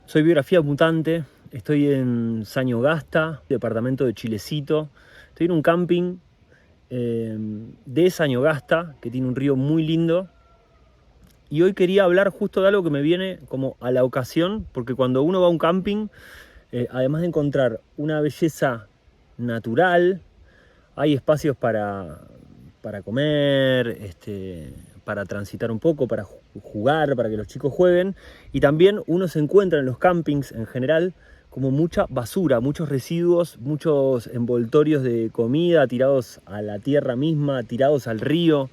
Soy Biografía Mutante, estoy en Sañogasta, departamento de Chilecito. Estoy en un camping de Sañogasta, que tiene un río muy lindo. Y hoy quería hablar justo de algo que me viene como a la ocasión, porque cuando uno va a un camping, además de encontrar una belleza natural, hay espacios para comer, para transitar un poco, para jugar, para que los chicos jueguen. Y también uno se encuentra en los campings en general como mucha basura, muchos residuos, muchos envoltorios de comida tirados a la tierra misma, tirados al río,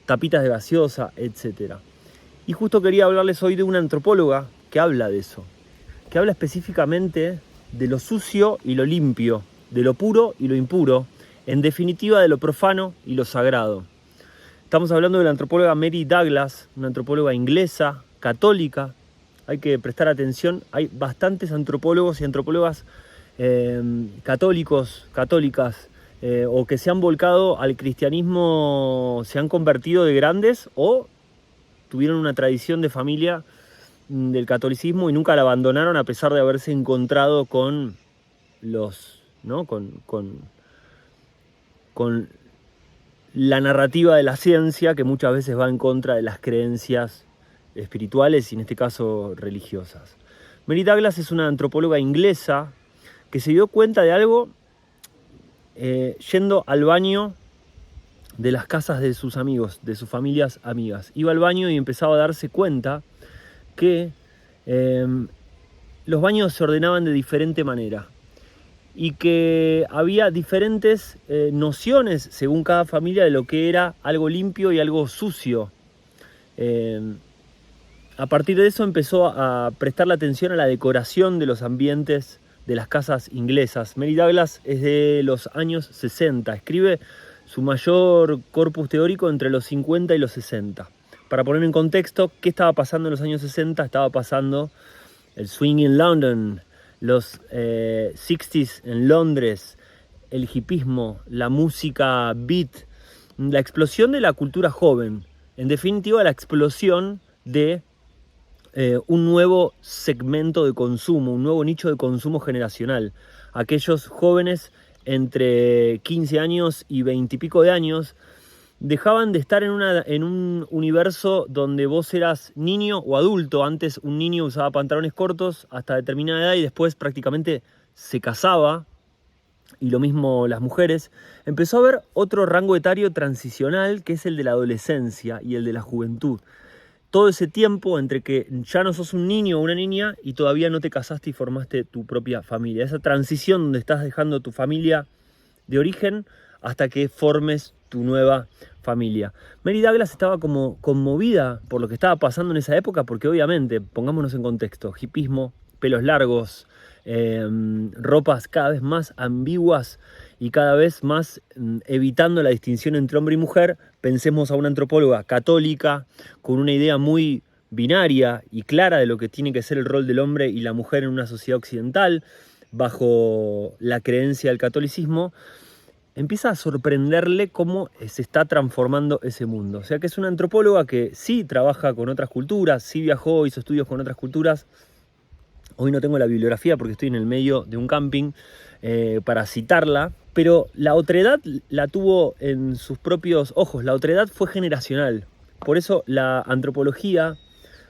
tapitas de gaseosa, etc. Y justo quería hablarles hoy de una antropóloga que habla de eso, que habla específicamente de lo sucio y lo limpio, de lo puro y lo impuro, en definitiva de lo profano y lo sagrado. Estamos hablando de la antropóloga Mary Douglas, una antropóloga inglesa, católica. Hay que prestar atención, hay bastantes antropólogos y antropólogas católicos, católicas, o que se han volcado al cristianismo, se han convertido de grandes o tuvieron una tradición de familia del catolicismo y nunca la abandonaron a pesar de haberse encontrado con los, ¿no? con la narrativa de la ciencia, que muchas veces va en contra de las creencias espirituales y en este caso religiosas. Mary Douglas es una antropóloga inglesa que se dio cuenta de algo yendo al baño de las casas de sus amigos, de sus familias amigas. Iba al baño y empezaba a darse cuenta que los baños se ordenaban de diferente manera y que había diferentes nociones según cada familia de lo que era algo limpio y algo sucio. A partir de eso empezó a prestarle atención a la decoración de los ambientes de las casas inglesas. Mary Douglas es de los años 60, escribe su mayor corpus teórico entre los 50 y los 60. Para poner en contexto, ¿qué estaba pasando en los años 60? Estaba pasando el swing en London, los 60s en Londres, el hipismo, la música beat, la explosión de la cultura joven, en definitiva la explosión de un nuevo segmento de consumo, un nuevo nicho de consumo generacional. Aquellos jóvenes entre 15 años y 20 y pico de años dejaban de estar en un universo donde vos eras niño o adulto. Antes un niño usaba pantalones cortos hasta determinada edad y después prácticamente se casaba, y lo mismo las mujeres. Empezó a haber otro rango etario transicional, que es el de la adolescencia y el de la juventud. Todo ese tiempo entre que ya no sos un niño o una niña y todavía no te casaste y formaste tu propia familia. Esa transición donde estás dejando tu familia de origen hasta que formes tu nueva familia. Mary Douglas estaba como conmovida por lo que estaba pasando en esa época, porque obviamente, pongámonos en contexto, hipismo, pelos largos, ropas cada vez más ambiguas y cada vez más evitando la distinción entre hombre y mujer. Pensemos a una antropóloga católica con una idea muy binaria y clara de lo que tiene que ser el rol del hombre y la mujer en una sociedad occidental, bajo la creencia del catolicismo. Empieza a sorprenderle cómo se está transformando ese mundo. O sea que es una antropóloga que sí trabaja con otras culturas, sí viajó, hizo estudios con otras culturas. Hoy no tengo la bibliografía porque estoy en el medio de un camping para citarla, pero la otredad la tuvo en sus propios ojos. La otredad fue generacional. Por eso la antropología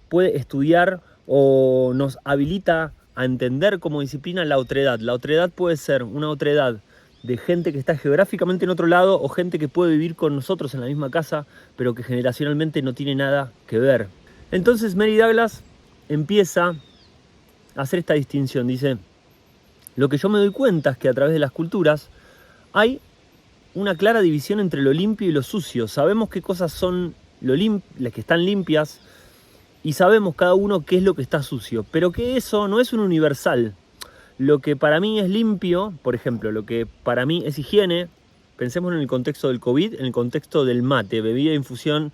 puede estudiar o nos habilita a entender como disciplina la otredad. La otredad puede ser una otredad de gente que está geográficamente en otro lado o gente que puede vivir con nosotros en la misma casa, pero que generacionalmente no tiene nada que ver. Entonces Mary Douglas empieza a hacer esta distinción. Dice, lo que yo me doy cuenta es que a través de las culturas hay una clara división entre lo limpio y lo sucio. Sabemos qué cosas son las que están limpias y sabemos cada uno qué es lo que está sucio, pero que eso no es un universal. Lo que para mí es limpio, por ejemplo, lo que para mí es higiene, pensemos en el contexto del COVID, en el contexto del mate, bebida de infusión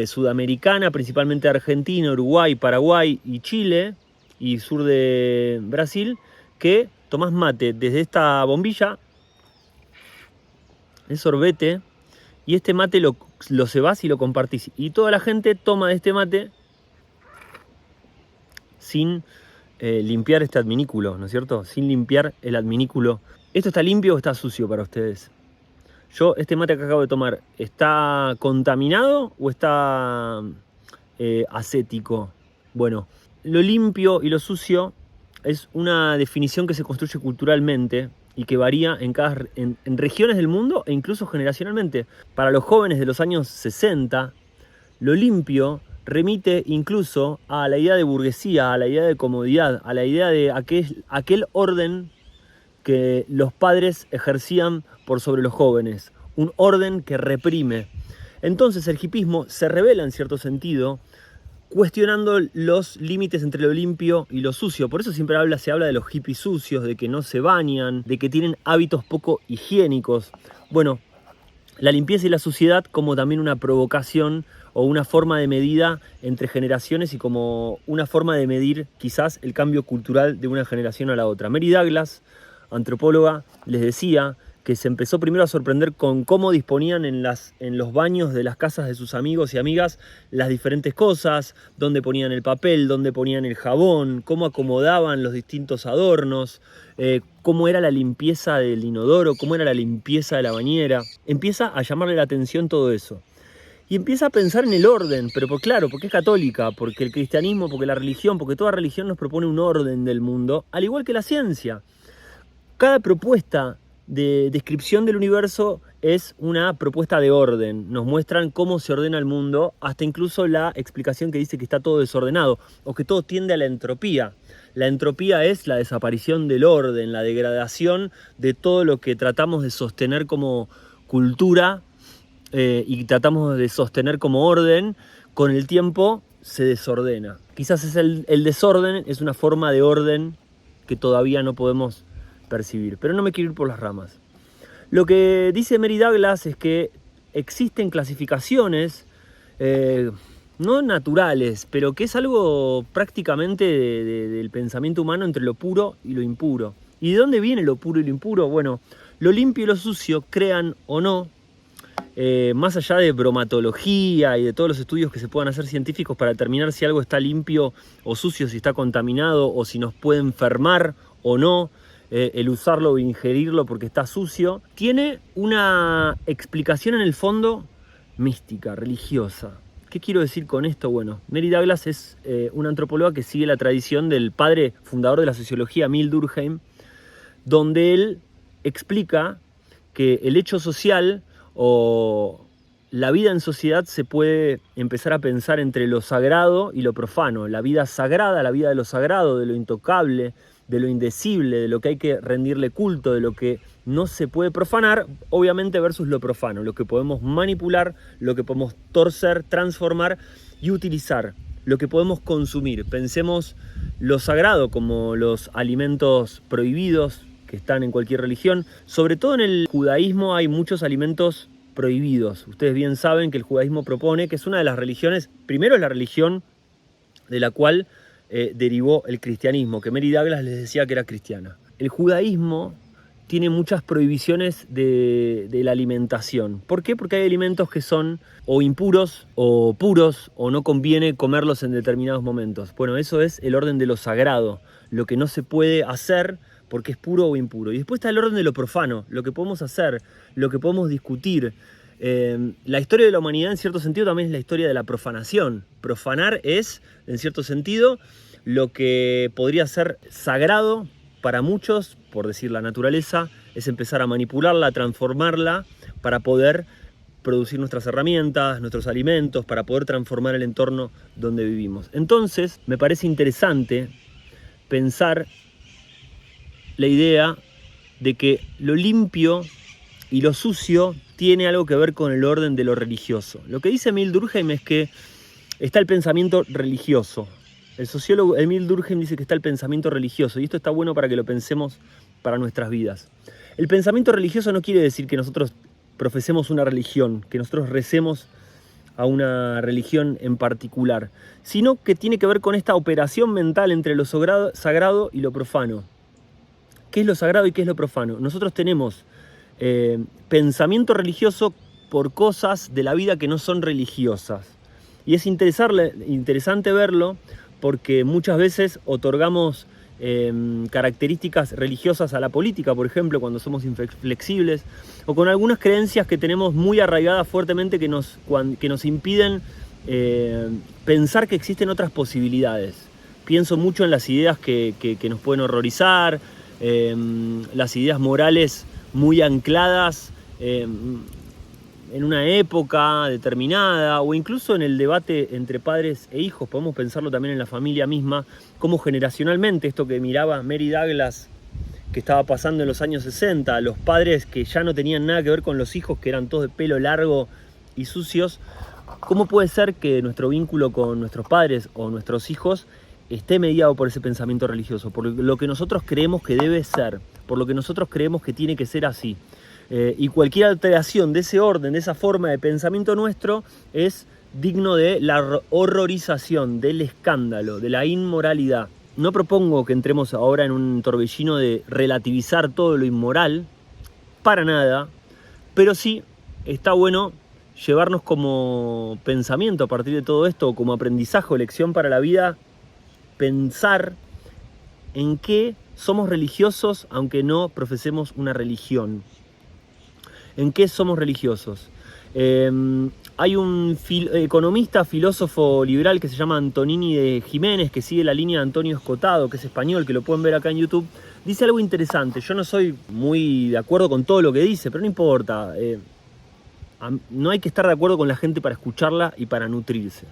sudamericana, principalmente Argentina, Uruguay, Paraguay y Chile, y sur de Brasil, que tomás mate desde esta bombilla, el sorbete, y este mate lo cebás y lo compartís. Y toda la gente toma de este mate sin limpiar este adminículo, ¿no es cierto? Sin limpiar el adminículo. ¿Esto está limpio o está sucio para ustedes? Este mate que acabo de tomar, ¿está contaminado o está acético? Bueno, lo limpio y lo sucio es una definición que se construye culturalmente y que varía en regiones del mundo e incluso generacionalmente. Para los jóvenes de los años 60, lo limpio remite incluso a la idea de burguesía, a la idea de comodidad, a la idea de aquel orden que los padres ejercían por sobre los jóvenes, un orden que reprime. Entonces el hipismo se revela en cierto sentido, cuestionando los límites entre lo limpio y lo sucio. Por eso siempre se habla de los hippies sucios, de que no se bañan, de que tienen hábitos poco higiénicos. Bueno, la limpieza y la suciedad como también una provocación o una forma de medida entre generaciones y como una forma de medir quizás el cambio cultural de una generación a la otra. Mary Douglas, antropóloga, les decía que se empezó primero a sorprender con cómo disponían en los baños de las casas de sus amigos y amigas las diferentes cosas, dónde ponían el papel, dónde ponían el jabón, cómo acomodaban los distintos adornos, cómo era la limpieza del inodoro, cómo era la limpieza de la bañera. Empieza a llamarle la atención todo eso. Y empieza a pensar en el orden, pero claro, porque es católica, porque el cristianismo, porque la religión, porque toda religión nos propone un orden del mundo, al igual que la ciencia. Cada propuesta de descripción del universo es una propuesta de orden. Nos muestran cómo se ordena el mundo, hasta incluso la explicación que dice que está todo desordenado o que todo tiende a la entropía. La entropía es la desaparición del orden, la degradación de todo lo que tratamos de sostener como cultura y tratamos de sostener como orden. Con el tiempo se desordena. Quizás el desorden es una forma de orden que todavía no podemos percibir, pero no me quiero ir por las ramas. Lo que dice Mary Douglas es que existen clasificaciones no naturales, pero que es algo prácticamente del pensamiento humano entre lo puro y lo impuro. ¿Y de dónde viene lo puro y lo impuro? Bueno, lo limpio y lo sucio, crean o no, más allá de bromatología y de todos los estudios que se puedan hacer científicos para determinar si algo está limpio o sucio, si está contaminado o si nos puede enfermar o no, el usarlo o ingerirlo porque está sucio, tiene una explicación en el fondo mística, religiosa. ¿Qué quiero decir con esto? Bueno, Mary Douglas es una antropóloga que sigue la tradición del padre fundador de la sociología, Emile Durkheim, donde él explica que el hecho social o la vida en sociedad se puede empezar a pensar entre lo sagrado y lo profano. La vida sagrada, la vida de lo sagrado, de lo intocable, de lo indecible, de lo que hay que rendirle culto, de lo que no se puede profanar, obviamente versus lo profano, lo que podemos manipular, lo que podemos torcer, transformar y utilizar, lo que podemos consumir. Pensemos lo sagrado como los alimentos prohibidos que están en cualquier religión. Sobre todo en el judaísmo hay muchos alimentos prohibidos. Ustedes bien saben que el judaísmo propone que es una de las religiones, primero es la religión de la cual derivó el cristianismo, que Mary Douglas les decía que era cristiana. El judaísmo tiene muchas prohibiciones de la alimentación. ¿Por qué? Porque hay alimentos que son o impuros o puros o no conviene comerlos en determinados momentos. Bueno, eso es el orden de lo sagrado, lo que no se puede hacer porque es puro o impuro. Y después está el orden de lo profano, lo que podemos hacer, lo que podemos discutir. La historia de la humanidad en cierto sentido también es la historia de la profanación. Profanar es, en cierto sentido, lo que podría ser sagrado para muchos, por decir la naturaleza, es empezar a manipularla, a transformarla para poder producir nuestras herramientas, nuestros alimentos, para poder transformar el entorno donde vivimos. Entonces, me parece interesante pensar la idea de que lo limpio y lo sucio tiene algo que ver con el orden de lo religioso. Lo que dice Emile Durkheim es que está el pensamiento religioso. El sociólogo Emile Durkheim dice que está el pensamiento religioso, y esto está bueno para que lo pensemos para nuestras vidas. El pensamiento religioso no quiere decir que nosotros profesemos una religión, que nosotros recemos a una religión en particular, sino que tiene que ver con esta operación mental entre lo sagrado y lo profano. ¿Qué es lo sagrado y qué es lo profano? Nosotros tenemos pensamiento religioso por cosas de la vida que no son religiosas. Y es interesante verlo porque muchas veces otorgamos características religiosas a la política, por ejemplo, cuando somos inflexibles, o con algunas creencias que tenemos muy arraigadas fuertemente que nos impiden pensar que existen otras posibilidades. Pienso mucho en las ideas que nos pueden horrorizar, las ideas morales muy ancladas en una época determinada, o incluso en el debate entre padres e hijos. Podemos pensarlo también en la familia misma, cómo generacionalmente esto que miraba Mary Douglas, que estaba pasando en los años 60, los padres que ya no tenían nada que ver con los hijos, que eran todos de pelo largo y sucios. ¿Cómo puede ser que nuestro vínculo con nuestros padres o nuestros hijos esté mediado por ese pensamiento religioso, por lo que nosotros creemos que debe ser, por lo que nosotros creemos que tiene que ser así? Y cualquier alteración de ese orden, de esa forma de pensamiento nuestro, es digno de la horrorización, del escándalo, de la inmoralidad. No propongo que entremos ahora en un torbellino de relativizar todo lo inmoral, para nada, pero sí está bueno llevarnos como pensamiento a partir de todo esto, como aprendizaje o lección para la vida, pensar en qué somos religiosos aunque no profesemos una religión. ¿En qué somos religiosos? Hay un economista, filósofo liberal que se llama Antonini de Jiménez, que sigue la línea de Antonio Escotado, que es español, que lo pueden ver acá en YouTube. Dice algo interesante. Yo no soy muy de acuerdo con todo lo que dice, pero no importa. No hay que estar de acuerdo con la gente para escucharla y para nutrirse.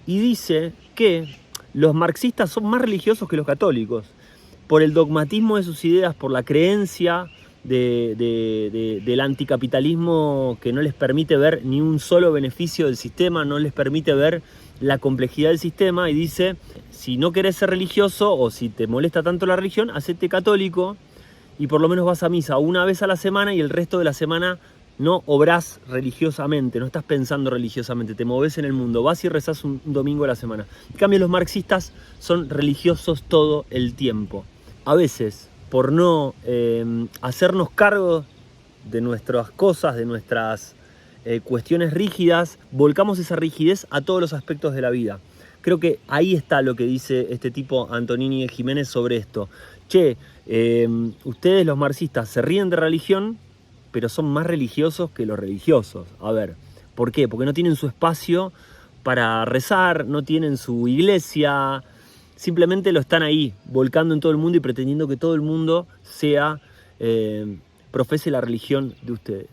Y dice que los marxistas son más religiosos que los católicos, por el dogmatismo de sus ideas, por la creencia del anticapitalismo que no les permite ver ni un solo beneficio del sistema, no les permite ver la complejidad del sistema. Y dice, si no querés ser religioso o si te molesta tanto la religión, hacete católico y por lo menos vas a misa una vez a la semana y el resto de la semana no obrás religiosamente, no estás pensando religiosamente, te movés en el mundo, vas y rezás un domingo a la semana. En cambio, los marxistas son religiosos todo el tiempo. A veces, por no hacernos cargo de nuestras cosas, de nuestras cuestiones rígidas, volcamos esa rigidez a todos los aspectos de la vida. Creo que ahí está lo que dice este tipo Antonini de Jiménez sobre esto. Che, ustedes los marxistas se ríen de religión, pero son más religiosos que los religiosos. A ver, ¿por qué? Porque no tienen su espacio para rezar, no tienen su iglesia, simplemente lo están ahí, volcando en todo el mundo y pretendiendo que todo el mundo profese la religión de ustedes.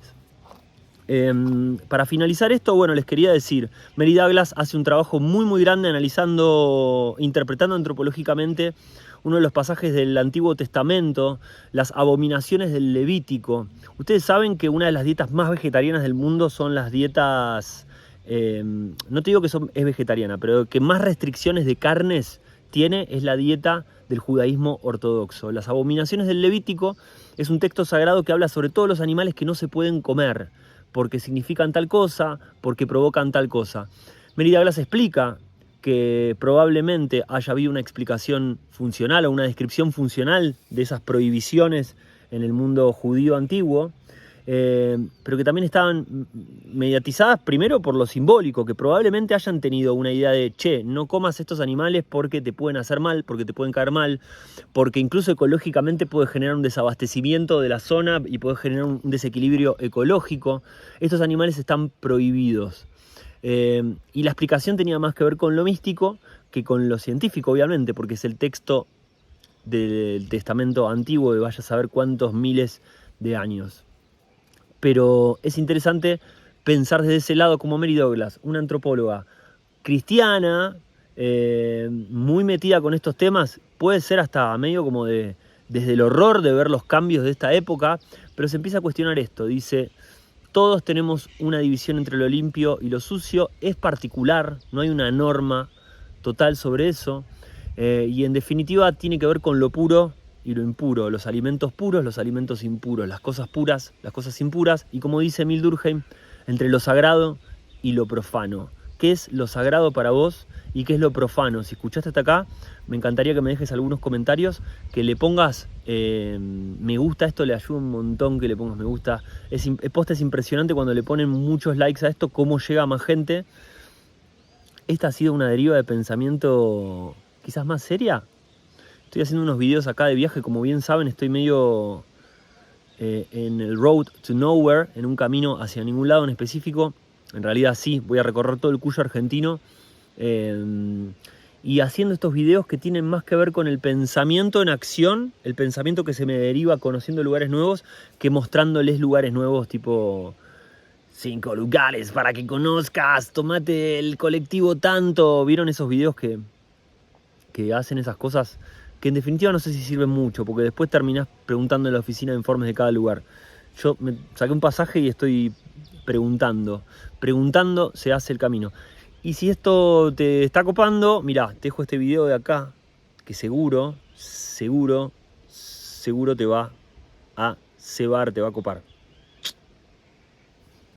Para finalizar esto, bueno, les quería decir, Mary Douglas hace un trabajo muy muy grande interpretando antropológicamente uno de los pasajes del Antiguo Testamento, las abominaciones del Levítico. Ustedes saben que una de las dietas más vegetarianas del mundo son las dietas, no te digo que es vegetariana, pero que más restricciones de carnes tiene es la dieta del judaísmo ortodoxo. Las abominaciones del Levítico es un texto sagrado que habla sobre todos los animales que no se pueden comer, porque significan tal cosa, porque provocan tal cosa. Mary Douglas explica que probablemente haya habido una explicación funcional o una descripción funcional de esas prohibiciones en el mundo judío antiguo, pero que también estaban mediatizadas primero por lo simbólico, que probablemente hayan tenido una idea de, che, no comas estos animales porque te pueden hacer mal, porque te pueden caer mal, porque incluso ecológicamente puede generar un desabastecimiento de la zona y puede generar un desequilibrio ecológico. Estos animales están prohibidos. Y la explicación tenía más que ver con lo místico que con lo científico, obviamente, porque es el texto del Testamento Antiguo de vaya a saber cuántos miles de años. Pero es interesante pensar desde ese lado como Mary Douglas, una antropóloga cristiana, muy metida con estos temas, puede ser hasta medio como desde el horror de ver los cambios de esta época, pero se empieza a cuestionar esto, dice, todos tenemos una división entre lo limpio y lo sucio, es particular, no hay una norma total sobre eso, y en definitiva tiene que ver con lo puro y lo impuro, los alimentos puros, los alimentos impuros, las cosas puras, las cosas impuras, y como dice Emil Durkheim, entre lo sagrado y lo profano. ¿Qué es lo sagrado para vos y qué es lo profano? Si escuchaste hasta acá, me encantaría que me dejes algunos comentarios, que le pongas me gusta, esto le ayuda un montón que le pongas me gusta. Posta es impresionante cuando le ponen muchos likes a esto, cómo llega a más gente. Esta ha sido una deriva de pensamiento quizás más seria, Estoy haciendo unos videos acá de viaje, como bien saben, estoy medio en el road to nowhere, en un camino hacia ningún lado en específico. En realidad sí, voy a recorrer todo el Cuyo argentino. Y haciendo estos videos que tienen más que ver con el pensamiento en acción, el pensamiento que se me deriva conociendo lugares nuevos, que mostrándoles lugares nuevos tipo 5 lugares para que conozcas, tomate el colectivo tanto. ¿Vieron esos videos que hacen esas cosas? Que en definitiva no sé si sirven mucho, porque después terminás preguntando en la oficina de informes de cada lugar. Yo me saqué un pasaje y estoy preguntando. Preguntando se hace el camino. Y si esto te está copando, mirá, te dejo este video de acá, que seguro te va a cebar, te va a copar.